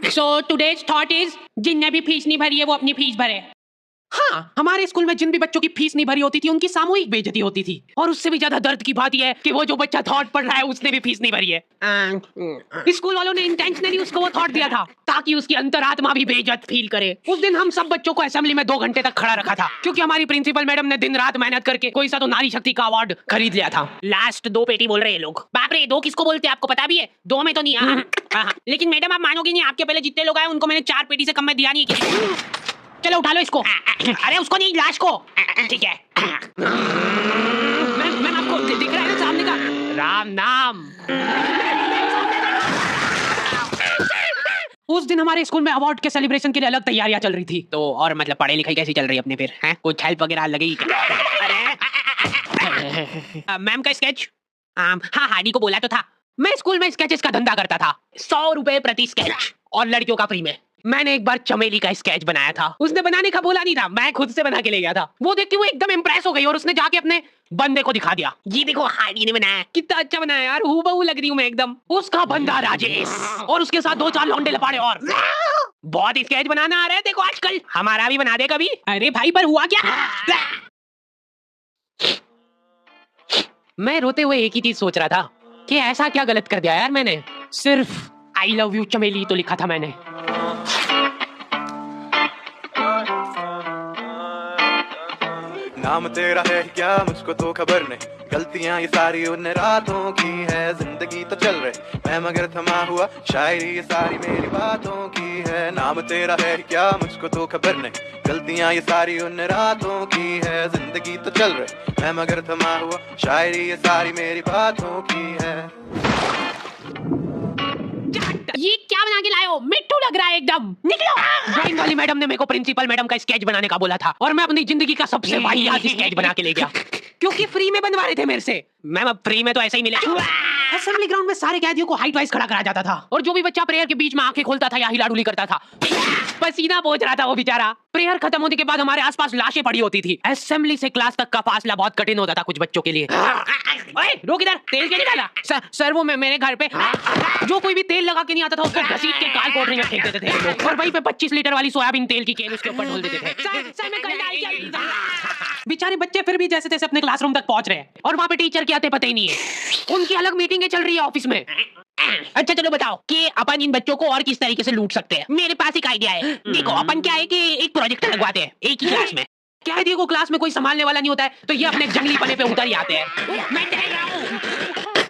So today's thought is जिनने भी fees नहीं भरी है वो अपनी फीस भरे। हाँ, हमारे स्कूल में जिन भी बच्चों की फीस नहीं भरी होती थी उनकी सामूहिक बेइज्जती होती थी। और उससे भी ज्यादा दर्द की बात यह है कि वो जो बच्चा थॉट पढ़ रहा है उसने भी फीस नहीं भरी है। स्कूल वालों ने इंटेंशनली उसको वो थॉट दिया था ताकि उसकी अंतरात्मा भी बेइज्जत फील करे। उस दिन हम सब बच्चों को असेंबली में 2 घंटे तक खड़ा रखा था क्योंकि हमारी प्रिंसिपल मैडम ने दिन रात मेहनत करके कोई सा तो नारी शक्ति का अवार्ड खरीद लिया था। लास्ट 2 पेटी बोल रहे हैं लोग। बाप रे, 2 किसको बोलते हैं आपको पता भी है? 2 में तो नहीं। हाँ, लेकिन मैडम आप मानोगे नहीं, आपके पहले जितने लोग आए उनको मैंने 4 पेटी से कम में दिया नहीं है। चलो उठा लो इसको। अरे उसको नहीं, लाश को। ठीक है। मैं आपको दिख रहा है ना सामने का राम नाम। उस दिन हमारे स्कूल में अवार्ड के सेलिब्रेशन के लिए अलग तैयारियां चल रही थी। तो और मतलब पढ़ाई लिखाई कैसी चल रही है अपने फिर? हैं, कुछ हेल्प वगैरह लगेगी क्या? अरे मैम का स्केच। हाँ, हाडी को बोला तो था। मैं स्कूल में स्केचेस का धंधा करता था, 100 रुपए प्रति स्केच, और लड़कियों का फ्री में। मैंने एक बार चमेली का स्केच बनाया था। उसने बनाने का बोला नहीं था, मैं खुद से बना के ले गया था। वो देख के वो एकदम इम्प्रेस हो गई और उसने जाके अपने बंदे को दिखा दिया, ये देखो हाडी ने बनाया। कितना अच्छा बनाया यार, हूबहू लग रही हूँ मैं एकदम। उसका बंदा राजेश और उसके साथ 2-4 लौंडे लपाड़े और। बहुत स्केच बनाना आ रहा है देखो आजकल, हमारा भी बना दे कभी। अरे भाई पर हुआ क्या? मैं रोते हुए एक ही चीज सोच रहा था कि ऐसा क्या गलत कर दिया यार मैंने। सिर्फ आई लव यू चमेली तो लिखा था मैंने। नाम तेरा है क्या मुझको तो खबर नहीं, गलतियां ये सारी उन रातों की है, जिंदगी तो चल रही मैं मगर थमा हुआ, शायरी ये सारी मेरी बातों की है। नाम तेरा है क्या मुझको तो खबर नहीं, गलतियां ये सारी उन रातों की है, जिंदगी तो चल रही मैं मगर थमा हुआ, शायरी ये सारी मेरी बातों की है। ये क्या बना के लाए हो? मिट्टू लग रहा है एकदम। निकलो। ड्राइंग वाली मैडम ने मेरे को प्रिंसिपल मैडम का स्केच बनाने का बोला था और मैं अपनी जिंदगी का सबसे वाहियात स्केच बना के ले गया क्योंकि फ्री में बनवा रहे थे मेरे से। मैम अब फ्री में तो ऐसा ही मिलेगा। असेंबली ग्राउंड में सारे कैदियों को हाइट वाइज खड़ा कराया जाता था और जो भी बच्चा प्रेयर के बीच में आंखें खोलता था या हिलाडुली करता था, पसीना पोंछ रहा था वो बेचारा। प्रेयर खत्म होने के बाद हमारे आसपास लाशें पड़ी होती थी। असेंबली से क्लास तक का फासला बहुत कठिन होता था कुछ बच्चों के लिए। ओए रोक इधर, तेल क्यों निकाला? सर वो मेरे घर पे जो कोई भी तेल लगा के नहीं आता था उसको घसीट के काल कोठरी में फेंक देते थे लोग और वहीं पे 25 लीटर वाली सोयाबीन तेल की केन उसके ऊपर ढोल देते थे। सर मैं कल डाल के। बेचारे बच्चे फिर भी जैसे तैसे अपने क्लासरूम तक पहुंच रहे हैं और वहाँ पे टीचर के आते पता ही नहीं है। उनकी अलग मीटिंगें चल रही है ऑफिस में। अच्छा चलो बताओ कि अपन इन बच्चों को और किस तरीके से लूट सकते हैं। मेरे पास एक आइडिया है। देखो अपन क्या है कि एक प्रोजेक्टर लगवाते हैं एक ही क्लास में। कैदियों को क्लास में कोई संभालने वाला नहीं होता है तो ये अपने जंगली पने पे उतर ही आते हैं। मैं कह रहा हूँ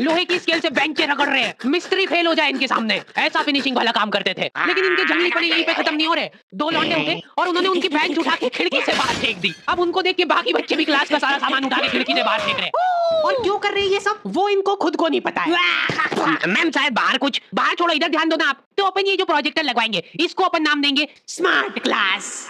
लोहे की स्केल से बेंचें रगड़ रहे हैं, मिस्त्री फेल हो जाए इनके सामने, ऐसा फिनिशिंग वाला काम करते थे। लेकिन इनके जंगली पने यहीं पे खत्म नहीं हो रहे। 2 लौंडे उठे और उन्होंने उनकी बेंच उठा के खिड़की से बाहर फेंक दी। अब उनको देख के बाकी बच्चे भी क्लास का सारा सामान उठा के खिड़की से बाहर फेंक रहे। और क्यों कर रहे हैं ये सब वो इनको खुद को नहीं पता है। मैम शायद बाहर छोड़ो, इधर ध्यान दो ना आप। तो अपन ये जो प्रोजेक्टर लगवाएंगे इसको अपन नाम देंगे स्मार्ट क्लास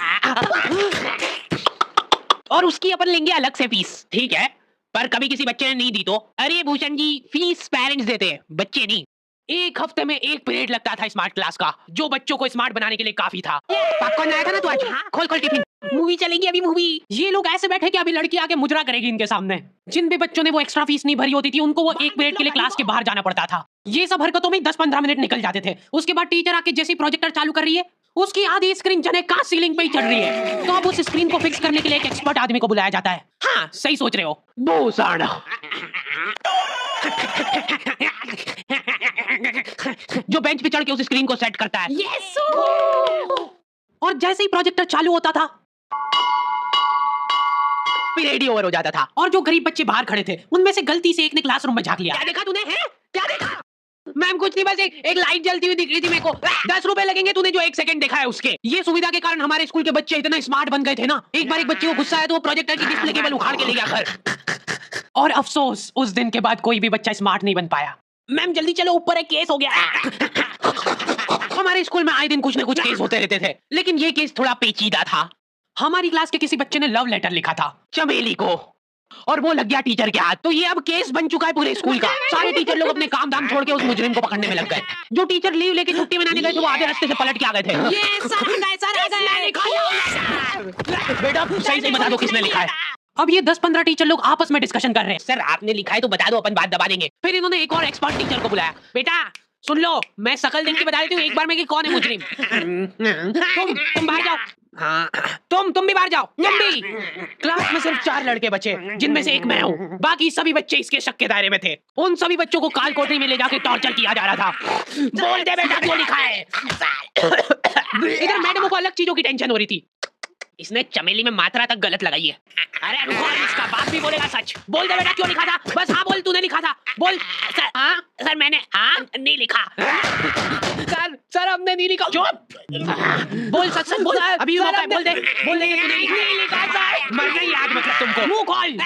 और उसकी अपन लेंगे अलग से फीस। ठीक है, पर कभी किसी बच्चे ने नहीं दी तो? अरे भूषण जी, फीस पेरेंट्स देते हैं, बच्चे नहीं। 1 हफ्ते में 1 पीरियड लगता था स्मार्ट क्लास का, जो बच्चों को स्मार्ट बनाने के लिए काफी था। पॉपकॉर्न आया था ना तू आज? खोल टिफिन, मूवी चलेगी अभी मूवी। ये लोग ऐसे बैठे कि अभी लड़की आके मुजरा करेगी इनके सामने। जिन भी बच्चों ने वो एक्स्ट्रा फीस नहीं भरी होती थी उनको वो 1 पीरियड के लिए क्लास के बाहर जाना पड़ता था। ये सब हरकतों में 10-15 मिनट निकल जाते थे। उसके बाद टीचर आके जैसे प्रोजेक्टर चालू कर रही है उसकी आधी स्क्रीन जने का सीलिंग पे ही चढ़ रही है। तो अब उस स्क्रीन को फिक्स करने के लिए एक एक्सपर्ट आदमी को बुलाया जाता है। हाँ सही सोच रहे हो, भूषण। जो बेंच पे चढ़ के उस स्क्रीन को सेट करता है। यस। और जैसे ही प्रोजेक्टर चालू होता था पीरियड ओवर हो जाता था और जो गरीब बच्चे बाहर खड़े थे उनमें से गलती से एक ने क्लासरूम में झांक लिया। क्या देखा तूने? है क्या देखा? मैम कुछ नहीं, बस एक लाइट जलती हुई दिख रही थी मेरे को। 10 रुपए लगेंगे तूने जो 1 सेकंड देखा है उसके। ये सुविधा के कारण हमारे स्कूल के बच्चे इतना स्मार्ट बन गए थे ना, एक बार एक बच्चे को गुस्सा आया तो वो प्रोजेक्टर की डिस्प्ले केबल उखाड़ के ले गया घर। और अफसोस उस दिन के बाद कोई भी बच्चा स्मार्ट नहीं बन पाया। मैम जल्दी चलो, ऊपर एक केस हो गया। हमारे स्कूल में आए दिन कुछ न कुछ केस होते रहते थे, लेकिन ये केस थोड़ा पेचीदा था। हमारी क्लास के किसी बच्चे ने लव लेटर लिखा था चमेली को और वो लग गया टीचर के हाथ। तो ये अब केस बन चुका है पूरे स्कूल का। सारे टीचर लोग अपने काम धाम छोड़ के उस मुजरिम को पकड़ने में लग गए। जो टीचर लीव लेके छुट्टी मनाने गए थे वो आधे रास्ते से पलट के आ गए थे। ये बेटा सही से बता दो किसने लिखा है। अब ये 10-15 टीचर लोग आपस में डिस्कशन कर रहे हैं। सर आपने लिखा है तो बता दो, अपन बात दबा देंगे। फिर इन्होंने एक और एक्सपर्ट टीचर को बुलाया। बेटा सुन लो, मैं शकल देख के बता देती हूँ एक बार में कि कौन है मुजरिम। तुम बाहर जाओ। हाँ, तुम भी बाहर जाओ। तुम भी। क्लास में सिर्फ 4 लड़के बचे, जिनमें से एक मैं हूँ। बाकी सभी बच्चे इसके शक के दायरे में थे। उन सभी बच्चों को काल कोठरी में ले जाके टॉर्चर किया जा रहा था। बोल दे बेटा क्यों लिखा है। इधर मैडमों को अलग चीजों की टेंशन हो रही थी। इसने चमेली में मात्रा तक गलत लगाई है। अरे रुको, इसका बाप भी बोलेगा सच। बोल दे बेटा क्यों लिखा था। बस हाँ बोल, तूने लिखा था। बोल। सर हाँ, सर मैंने हाँ नहीं लिखा। सर हमने नहीं लिखा। चुप। बोल सच सच बोल। अभी मौका है, बोल दे। बोल दे कि तूने नहीं लिखा सर। मर गई याद मतलब तुमको। मुंह खोल।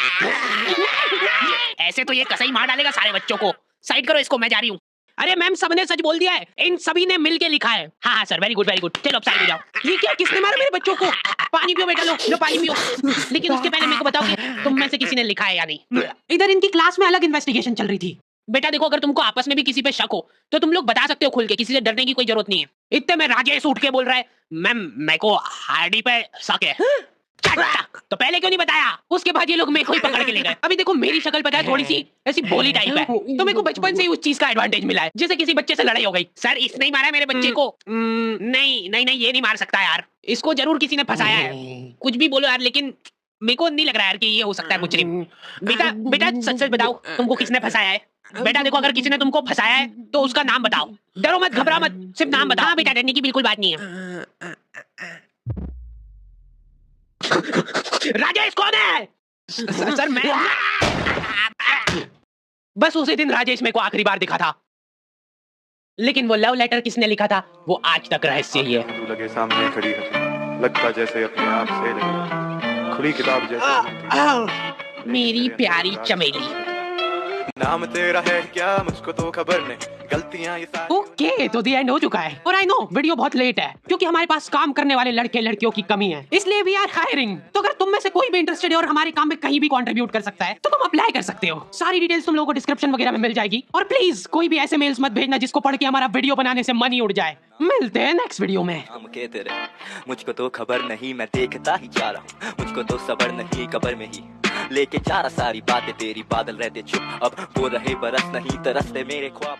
ऐसे तो ये कसाई मार डालेगा सारे बच्चों को। साइड करो इसको, मैं जा रही हूँ। अरे मैम, सबने सच बोल दिया है। इन सभी ने मिलके लिखा है। हाँ हाँ sir, very good very good. चलो अब साइड हो जाओ। ये क्या, किसने मारा मेरे बच्चों को। पानी पियो बेटा, लो पानी पियो। लेकिन उसके पहले मेरे को बताओ कि तुम में से किसी ने लिखा है या नहीं। इधर इनकी क्लास में अलग इन्वेस्टिगेशन चल रही थी। बेटा देखो, अगर तुमको आपस में भी किसी पे शक हो तो तुम लोग बता सकते हो खुल के, किसी से डरने की कोई जरूरत नहीं है। इतने में राजेश उठ के बोल रहा है, मैम मेरे को हार्डी पे शक है। तो पहले क्यों नहीं बताया। उसके बाद ये लोग मेरे को ही पकड़ के ले गए। अभी देखो मेरी शक्ल पता है, थोड़ी सी ऐसी भोली टाइप है, तो मेरे को बचपन से ही उस चीज का एडवांटेज मिला है। जैसे किसी बच्चे से लड़ाई हो गई, सर इसने ही मारा मेरे बच्चे को। नहीं नहीं नहीं, ये नहीं मार सकता यार, इसको जरूर किसी ने फंसाया है। कुछ भी बोलो यार, लेकिन मेरे को नहीं लग रहा यार कि ये हो सकता है मुजरिम। बेटा बेटा सच सच बताओ, तुमको किसने फंसाया है। बेटा देखो, अगर किसी ने तुमको फंसाया है तो उसका नाम बताओ। डरो मत, घबरा मत, सिर्फ नाम बताओ। हाँ बेटा, डरने की बिल्कुल बात नहीं है। राजेश कौन है। सर मैं। बस उसी दिन राजेश मेरे को आखिरी बार दिखा था, लेकिन वो लव लेटर किसने लिखा था वो आज तक रहस्य ही है। तू लगे सामने खड़ी है, लगता जैसे अपने आप से लगे, खुली किताब जैसे। मेरी प्यारी चमेली। नाम तेरा है क्या मुझको तो खबर नहीं, गलतियां ये सारी। ओके, तो दी एंड हो चुका है। और आई नो वीडियो बहुत लेट है, क्योंकि हमारे पास काम करने वाले लड़के लड़कियों की कमी है, इसलिए वी आर हायरिंग। तो अगर तुम में से कोई भी इंटरेस्टेड है और हमारे काम में कहीं भी कंट्रीब्यूट कर सकता है तो तुम अप्लाई कर सकते हो। सारी डिटेल्स तुम लोगों को डिस्क्रिप्शन वगैरह में मिल जाएगी। और प्लीज कोई भी ऐसे मेल्स मत भेजना जिसको पढ़ के हमारा वीडियो बनाने से मन ही उड़ जाए। मिलते हैं नेक्स्ट वीडियो में। नाम के तेरे मुझको तो खबर नहीं, मैं देखता ही जा रहा हूँ, मुझको तो सबर नहीं, कबर में ही लेके जा रहा सारी बातें तेरी, बादल रहते चुप अब वो रहे बरस नहीं तरसते मेरे ख्वाब।